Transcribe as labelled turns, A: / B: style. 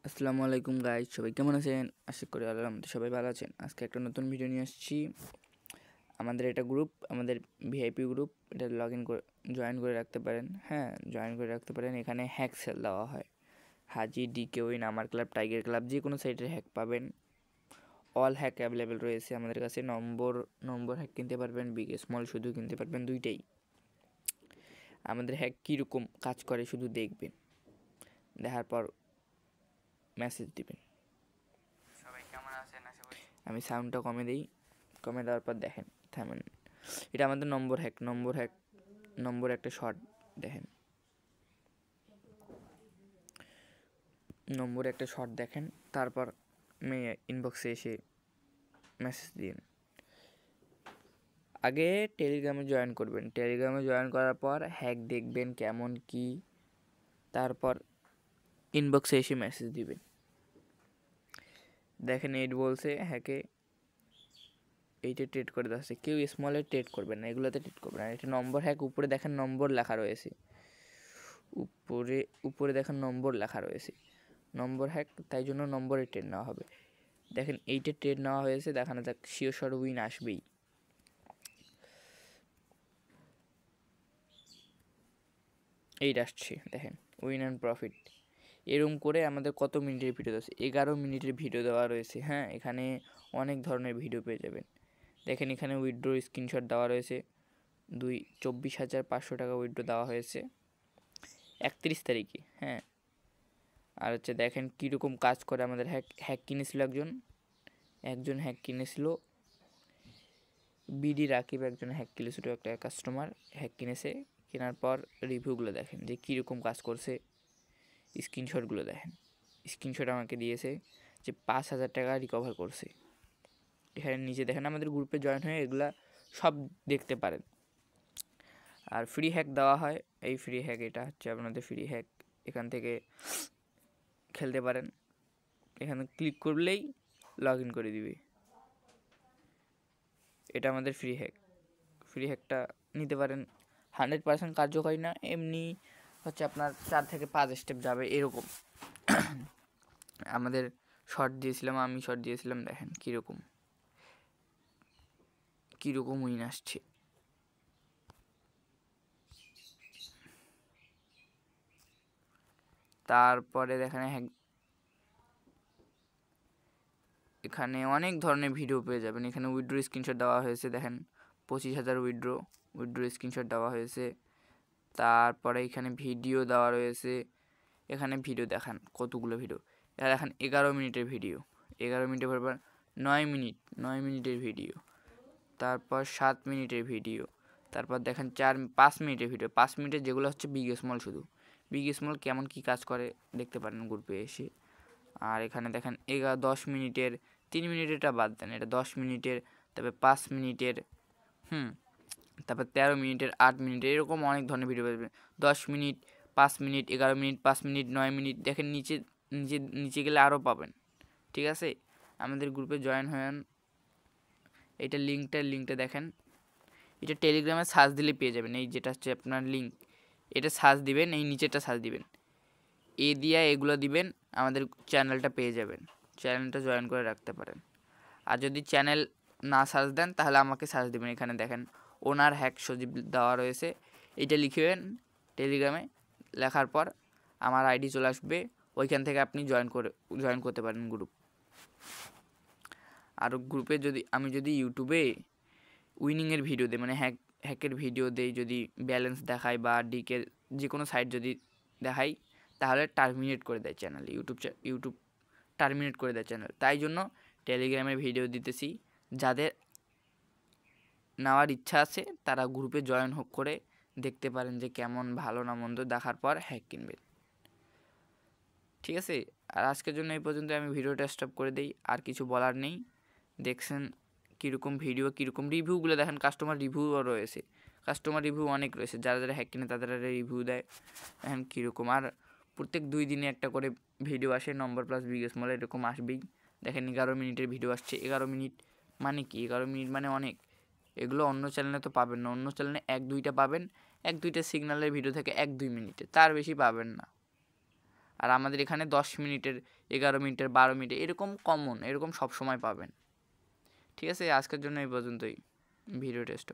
A: আসসালামু আলাইকুম গাইজ, সবাই কেমন আছেন? আশা করি আলহামদুলিল্লাহ সবাই ভালো আছেন। আজকে একটা নতুন ভিডিও নিয়ে আসছি। আমাদের এটা গ্রুপ, আমাদের ভিআইপি গ্রুপ, এটা লগ ইন করে জয়েন করে রাখতে পারেন। হ্যাঁ, জয়েন করে রাখতে পারেন। এখানে হ্যাক সেল দেওয়া হয়। হাজি, ডিকে উইন, আমার ক্লাব, টাইগার ক্লাব, যে কোনো সাইটের হ্যাক পাবেন। অল হ্যাক অ্যাভেলেবেল রয়েছে আমাদের কাছে। নম্বর হ্যাক কিনতে পারবেন, বিগ স্মল শুধু কিনতে পারবেন, দুইটাই। আমাদের হ্যাক কীরকম কাজ করে শুধু দেখবেন, দেখার পর মেসেজ দিবেন।
B: সবাই কেমন আছেন? আশা করি
A: আমি সাউন্ডটা কমে দিই, কমে দেওয়ার পর দেখেন থামেন। এটা আমাদের নম্বর একটা শর্ট দেখেন, তারপর ইনবক্সে এসে মেসেজ দিন। আগে টেলিগ্রামে জয়েন করবেন। টেলিগ্রামে জয়েন করার পর হ্যাক দেখবেন কেমন কি, তারপর ইনবক্সে এসে মেসেজ দিবেন। দেখেন এইট বলছে হ্যাকে, এইটা ট্রেড করে দেওয়া হচ্ছে। কেউ স্মলে ট্রেড করবেন না, এগুলোতে ট্রেড করবেন না। এটা নম্বর হ্যাক। উপরে দেখেন নম্বর লেখা রয়েছে, উপরে দেখেন নম্বর লেখা রয়েছে। নম্বর হ্যাক, তাই জন্য নম্বরে ট্রেড নেওয়া হবে। দেখেন এইটা ট্রেড নেওয়া হয়েছে, দেখানো যাক। শিওর উইন আসবেই। এইটা আসছে, দেখেন উইন অ্যান্ড প্রফিট। এরকম করে আমাদের কত মিনিটের ভিডিও আছে? 11 মিনিটের ভিডিও দেওয়া রয়েছে। হ্যাঁ, এখানে অনেক ধরনের ভিডিও পেয়ে যাবেন। দেখেন এখানে উইথড্র স্ক্রিনশট দেওয়া রয়েছে। 24,500 টাকা উইথড্র দেওয়া হয়েছে 31 তারিখে। হ্যাঁ, আর হচ্ছে দেখেন কীরকম কাজ করে আমাদের হ্যাক কিনেছিল একজন হ্যাক কিনেছিল, বিডি রাকিব একজন হ্যাক কিনেছিল, একটা কাস্টমার হ্যাক কিনেছে। কেনার পর রিভিউগুলো দেখেন যে কীরকম কাজ করছে। স্ক্রিনশটগুলো দেখেন, স্ক্রিনশট আমাকে দিয়েছে যে 5,000 টাকা রিকভার করছে। এখানে নিচে দেখেন আমাদের গ্রুপে জয়েন হয়ে এগুলা সব দেখতে পারেন। আর ফ্রি হ্যাক দেওয়া হয়। এই ফ্রি হ্যাক, এটা হচ্ছে আপনাদের ফ্রি হ্যাক। এখান থেকে খেলতে পারেন। এখানে ক্লিক করলেই লগ ইন করে দিবে। এটা আমাদের ফ্রি হ্যাকটা নিতে পারেন। 100% কার্যকরী না, এমনি হচ্ছে আপনার 4 থেকে 5 স্টেপ যাবে এরকম। আমাদের আমি শর্ট দিয়েছিলাম, দেখেন কীরকম উইন আসছে। তারপরে দেখেন এখানে অনেক ধরনের ভিডিও পেয়ে যাবেন। এখানে উইথড্র স্ক্রিনশট দেওয়া হয়েছে, দেখেন 25,000 উইথড্র স্ক্রিনশট দেওয়া হয়েছে। তারপরে এখানে ভিডিও দেওয়া রয়েছে। এখানে ভিডিও দেখান কতগুলো ভিডিও। এটা দেখেন 11 মিনিটের ভিডিও, 11 মিনিটের পর 9 মিনিটের ভিডিও, তারপর 7 মিনিটের ভিডিও, তারপর দেখেন 5 মিনিটের ভিডিও। 5 মিনিটের যেগুলো হচ্ছে বিগ স্মল, শুধু বিগ স্মল কেমন কি কাজ করে দেখতে পারেন গ্রুপে এসে। আর এখানে দেখেন 10 মিনিটের, 3 মিনিটেরটা বাদ দেন, এটা 10 মিনিটের, তারপরে 5 মিনিটের, তারপর 13 মিনিটের, 8 মিনিটের, এরকম অনেক ধরনের ভিডিও পাবেন। 10 minute, 5 minute, 11 minute, 5 minute, 9 minute, দেখেন নিচে নিচে নিচে গেলে আরও পাবেন। ঠিক আছে, আমাদের গ্রুপে জয়েন হন। এটা লিঙ্কটা দেখেন। এটা টেলিগ্রামে সার্চ দিলে পেয়ে যাবেন। এই যেটা হচ্ছে আপনার লিঙ্ক, এটা সার্চ দিবেন, এই নিচেটা সার্চ দিবেন, এগুলো দিবেন, আমাদের চ্যানেলটা পেয়ে যাবেন। চ্যানেলটা জয়েন করে রাখতে পারেন। আর যদি চ্যানেল না সার্চ দেন তাহলে আমাকে সার্চ দেবেন। এখানে দেখেন ওনার হ্যাক সজীব দেওয়া রয়েছে, এইটা লিখবেন টেলিগ্রামে। লেখার পর আমার আইডি চলে আসবে, ওইখান থেকে আপনি জয়েন করতে পারেন গ্রুপ। আর গ্রুপে আমি যদি ইউটিউবে উইনিংয়ের ভিডিও দিই, মানে হ্যাকের ভিডিও দেই, যদি ব্যালেন্স দেখাই বা ডিকে যে কোনো সাইট যদি দেখাই, তাহলে টার্মিনেট করে দেয় চ্যানেল। ইউটিউব টার্মিনেট করে দেয় চ্যানেল। তাই জন্য টেলিগ্রামে ভিডিও দিতেছি। যাদের নেওয়ার ইচ্ছা আছে তারা গ্রুপে জয়েন করে দেখতে পারেন যে কেমন ভালো না মন্দ, দেখার পর হ্যাক কিনবেন। ঠিক আছে, আর আজকের জন্য এই পর্যন্ত। আমি ভিডিওটা স্টপ করে দিই, আর কিছু বলার নেই। দেখছেন কীরকম ভিডিও, কীরকম রিভিউগুলো দেখেন। কাস্টমার রিভিউও রয়েছে, কাস্টমার রিভিউ অনেক রয়েছে। যারা হ্যাক কিনে তাদের রিভিউ দেয়, দেখেন কীরকম। আর প্রত্যেক 2 দিনে একটা করে ভিডিও আসে, নম্বর প্লাস বিগ স্মল এরকম আসবেই। দেখেন 11 মিনিটের ভিডিও আসছে। 11 মিনিট মানে কি? 11 মিনিট মানে অনেক। এগুলো অন্য চ্যানেলে তো পাবেন না। অন্য চ্যানেলে 1-2টা পাবেন, 1-2টা সিগন্যালের ভিডিও থেকে 1-2 মিনিটে, তার বেশি পাবেন না। আর আমাদের এখানে 10 মিনিটের, 11 মিনিটের, 12 মিনিটের এরকম কমন, এরকম সব সময় পাবেন। ঠিক আছে, আজকের জন্য এই পর্যন্তই ভিডিও টেস্ট।